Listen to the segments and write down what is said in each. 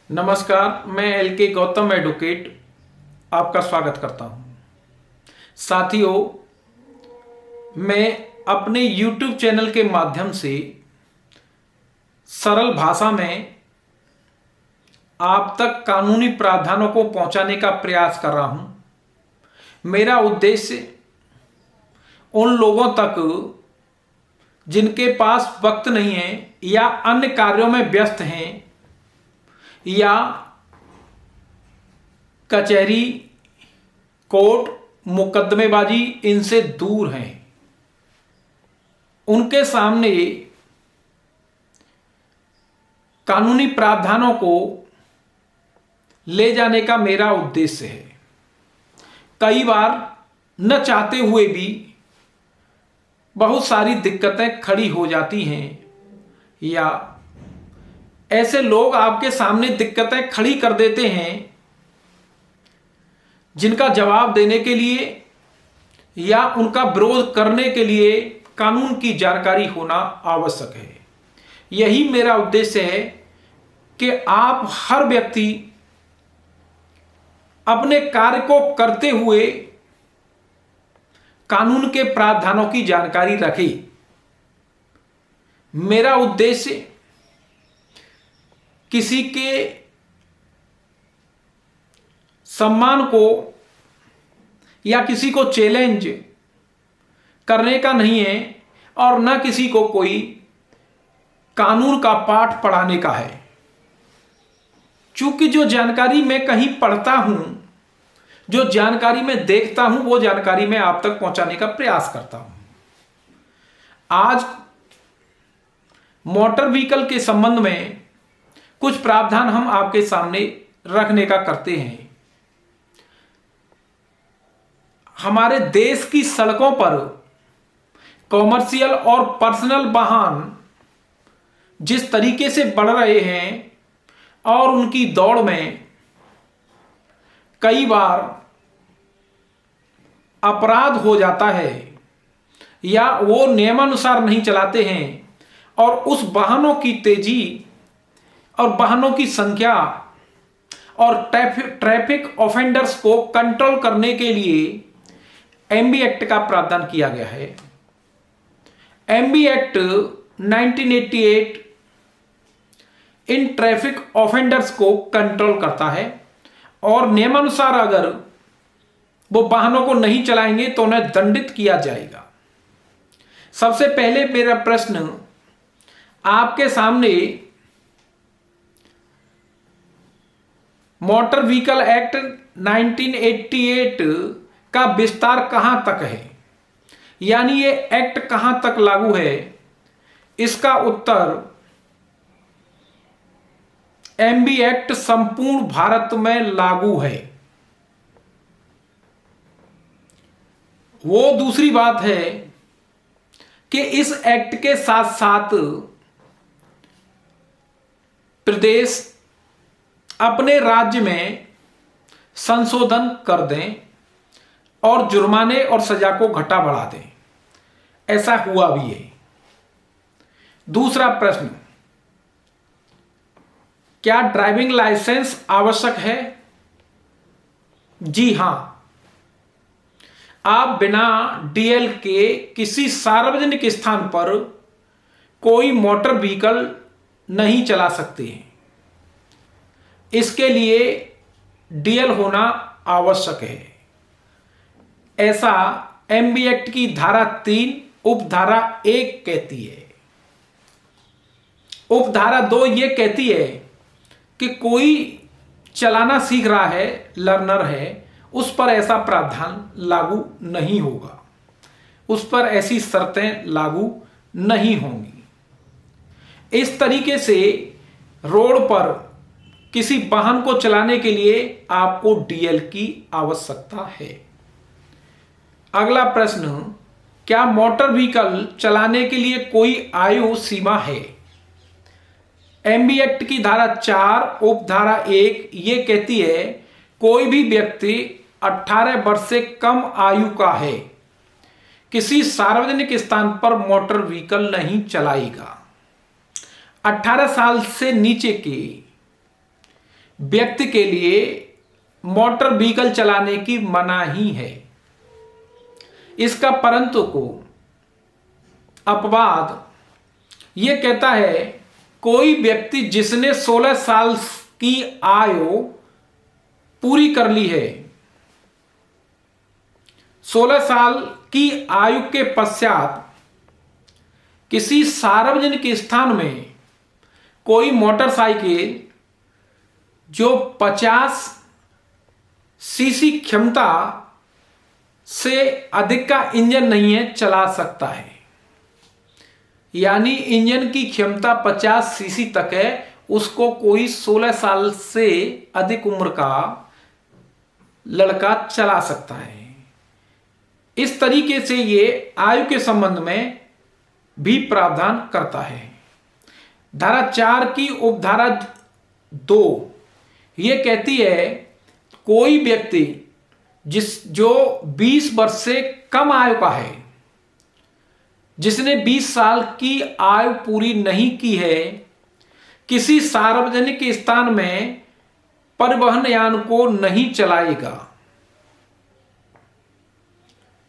नमस्कार, मैं एल के गौतम एडवोकेट आपका स्वागत करता हूं। साथियों, मैं अपने YouTube चैनल के माध्यम से सरल भाषा में आप तक कानूनी प्रावधानों को पहुंचाने का प्रयास कर रहा हूं। मेरा उद्देश्य उन लोगों तक जिनके पास वक्त नहीं है या अन्य कार्यों में व्यस्त हैं या कचहरी, कोर्ट, मुकदमेबाजी इनसे दूर हैं, उनके सामने कानूनी प्रावधानों को ले जाने का मेरा उद्देश्य है। कई बार न चाहते हुए भी बहुत सारी दिक्कतें खड़ी हो जाती हैं या ऐसे लोग आपके सामने दिक्कतें खड़ी कर देते हैं जिनका जवाब देने के लिए या उनका विरोध करने के लिए कानून की जानकारी होना आवश्यक है। यही मेरा उद्देश्य है कि आप हर व्यक्ति अपने कार्य को करते हुए कानून के प्रावधानों की जानकारी रखे। मेरा उद्देश्य किसी के सम्मान को या किसी को चैलेंज करने का नहीं है और न किसी को कोई कानून का पाठ पढ़ाने का है। चूंकि जो जानकारी मैं कहीं पढ़ता हूं, जो जानकारी मैं देखता हूं, वो जानकारी मैं आप तक पहुंचाने का प्रयास करता हूं। आज मोटर व्हीकल के संबंध में कुछ प्रावधान हम आपके सामने रखने का करते हैं। हमारे देश की सड़कों पर कॉमर्शियल और पर्सनल वाहन जिस तरीके से बढ़ रहे हैं और उनकी दौड़ में कई बार अपराध हो जाता है या वो नियमानुसार नहीं चलाते हैं और उस वाहनों की तेजी और वाहनों की संख्या और ट्रैफिक ऑफेंडर्स को कंट्रोल करने के लिए एमबी एक्ट का प्रावधान किया गया है। MB act 1988 in traffic offenders को कंट्रोल करता है और नियमानुसार अगर वो वाहनों को नहीं चलाएंगे तो उन्हें दंडित किया जाएगा। सबसे पहले मेरा प्रश्न आपके सामने मोटर व्हीकल एक्ट 1988 का विस्तार कहां तक है, यानी ये एक्ट कहां तक लागू है। इसका उत्तर एमबी एक्ट संपूर्ण भारत में लागू है। वो दूसरी बात है कि इस एक्ट के साथ साथ प्रदेश अपने राज्य में संशोधन कर दें और जुर्माने और सजा को घटा बढ़ा दें। ऐसा हुआ भी है। दूसरा प्रश्न, क्या ड्राइविंग लाइसेंस आवश्यक है? जी हां, आप बिना डीएल के किसी सार्वजनिक स्थान पर कोई मोटर व्हीकल नहीं चला सकते हैं। इसके लिए डीएल होना आवश्यक है। ऐसा एमबी एक्ट की धारा 3 उपधारा 1 कहती है। उपधारा 2 यह कहती है कि कोई चलाना सीख रहा है, लर्नर है, उस पर ऐसा प्रावधान लागू नहीं होगा, उस पर ऐसी शर्तें लागू नहीं होंगी। इस तरीके से रोड पर किसी वाहन को चलाने के लिए आपको डीएल की आवश्यकता है। अगला प्रश्न, क्या मोटर व्हीकल चलाने के लिए कोई आयु सीमा है? एमबी एक्ट की धारा 4 उपधारा 1 ये कहती है कोई भी व्यक्ति 18 वर्ष से कम आयु का है किसी सार्वजनिक स्थान पर मोटर व्हीकल नहीं चलाएगा। 18 साल से नीचे के व्यक्ति के लिए मोटर व्हीकल चलाने की मनाही है। इसका परंतु को अपवाद यह कहता है, कोई व्यक्ति जिसने 16 साल की आयु पूरी कर ली है, 16 साल की आयु के पश्चात किसी सार्वजनिक स्थान में कोई मोटरसाइकिल जो 50 सीसी क्षमता से अधिक का इंजन नहीं है चला सकता है। यानी इंजन की क्षमता 50 सीसी तक है, उसको कोई 16 साल से अधिक उम्र का लड़का चला सकता है। इस तरीके से ये आयु के संबंध में भी प्रावधान करता है। धारा 4 की उपधारा 2 ये कहती है, कोई व्यक्ति जो 20 वर्ष से कम आयु का है, जिसने 20 साल की आयु पूरी नहीं की है, किसी सार्वजनिक स्थान में परिवहन यान को नहीं चलाएगा।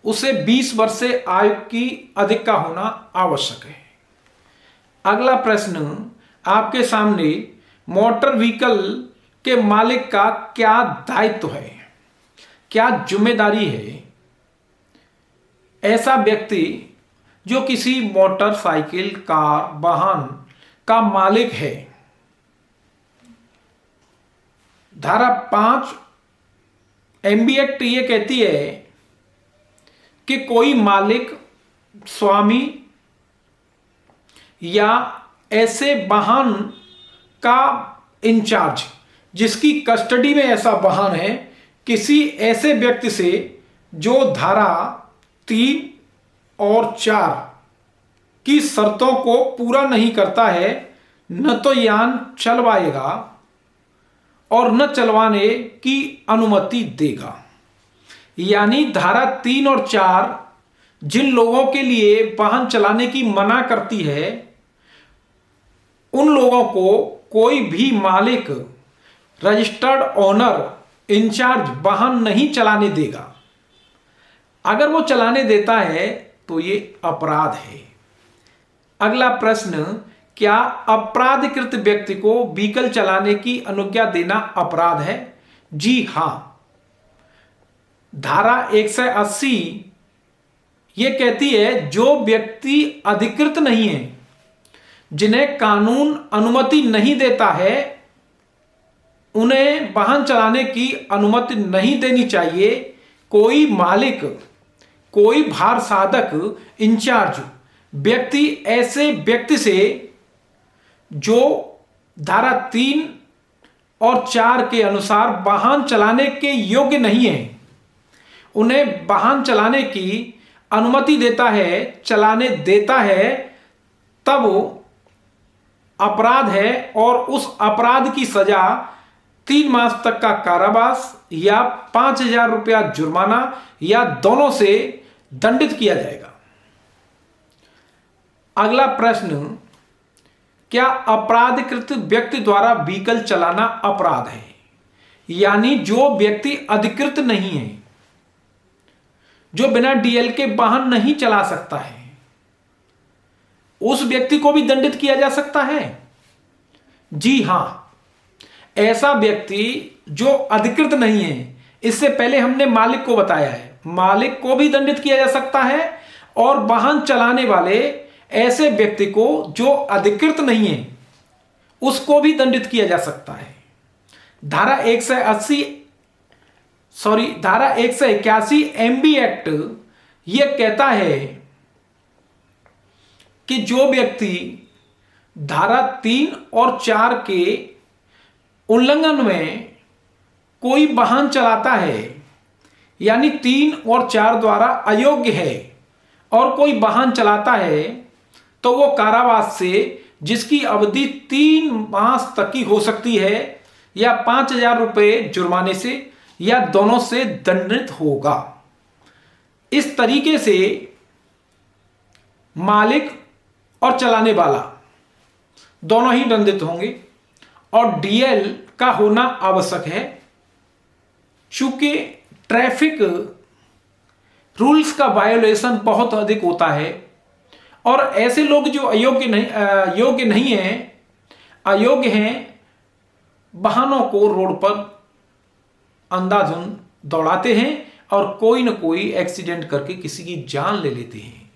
उसे 20 वर्ष से आयु की अधिक का होना आवश्यक है। अगला प्रश्न आपके सामने, मोटर व्हीकल के मालिक का क्या दायित्व है, क्या जिम्मेदारी है? ऐसा व्यक्ति जो किसी मोटरसाइकिल, कार, वाहन का मालिक है, धारा 5 एमबी एक्ट ये कहती है कि कोई मालिक, स्वामी या ऐसे वाहन का इंचार्ज जिसकी कस्टडी में ऐसा वाहन है, किसी ऐसे व्यक्ति से जो धारा 3 और 4 की शर्तों को पूरा नहीं करता है, न तो यान चलवाएगा और न चलवाने की अनुमति देगा। यानी धारा 3 और 4 जिन लोगों के लिए वाहन चलाने की मना करती है, उन लोगों को कोई भी मालिक, रजिस्टर्ड ओनर, इंचार्ज वाहन नहीं चलाने देगा। अगर वो चलाने देता है तो ये अपराध है। अगला प्रश्न, क्या अपराधीकृत व्यक्ति को व्हीकल चलाने की अनुज्ञा देना अपराध है? जी हां। धारा 180 ये कहती है, जो व्यक्ति अधिकृत नहीं है, जिन्हें कानून अनुमति नहीं देता है, उन्हें वाहन चलाने की अनुमति नहीं देनी चाहिए। कोई मालिक, कोई भार साधक, इंचार्ज व्यक्ति ऐसे व्यक्ति से जो धारा 3 और 4 के अनुसार वाहन चलाने के योग्य नहीं है, उन्हें वाहन चलाने की अनुमति देता है, चलाने देता है, तब अपराध है और उस अपराध की सजा 3 मास तक का कारावास या 5,000 रुपया जुर्माना या दोनों से दंडित किया जाएगा। अगला प्रश्न, क्या अपराधीकृत व्यक्ति द्वारा व्हीकल चलाना अपराध है? यानी जो व्यक्ति अधिकृत नहीं है, जो बिना डीएल के वाहन नहीं चला सकता है, उस व्यक्ति को भी दंडित किया जा सकता है। जी हां, ऐसा व्यक्ति जो अधिकृत नहीं है, इससे पहले हमने मालिक को बताया है, मालिक को भी दंडित किया जा सकता है और वाहन चलाने वाले ऐसे व्यक्ति को जो अधिकृत नहीं है, उसको भी दंडित किया जा सकता है। धारा 181 एमबी एक्ट यह कहता है कि जो व्यक्ति धारा 3 और 4 के उल्लंघन में कोई वाहन चलाता है, यानी 3 और 4 द्वारा अयोग्य है और कोई वाहन चलाता है, तो वो कारावास से, जिसकी अवधि 3 मास तक की हो सकती है, या 5,000 रुपये जुर्माने से या दोनों से दंडित होगा। इस तरीके से मालिक और चलाने वाला दोनों ही दंडित होंगे और डीएल का होना आवश्यक है, चूंकि ट्रैफिक रूल्स का वायोलेशन बहुत अधिक होता है और ऐसे लोग जो योग्य नहीं हैं, अयोग्य हैं, वाहनों को रोड पर अंधाधुंध दौड़ाते हैं और कोई न कोई एक्सीडेंट करके किसी की जान ले लेते हैं।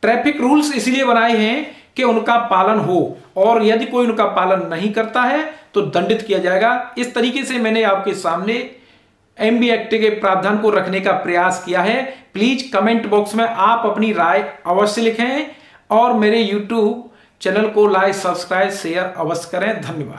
ट्रैफिक रूल्स इसलिए बनाए हैं कि उनका पालन हो, और यदि कोई उनका पालन नहीं करता है तो दंडित किया जाएगा। इस तरीके से मैंने आपके सामने एमवी एक्ट के प्रावधान को रखने का प्रयास किया है। प्लीज कमेंट बॉक्स में आप अपनी राय अवश्य लिखें और मेरे यूट्यूब चैनल को लाइक, सब्सक्राइब, शेयर अवश्य करें। धन्यवाद।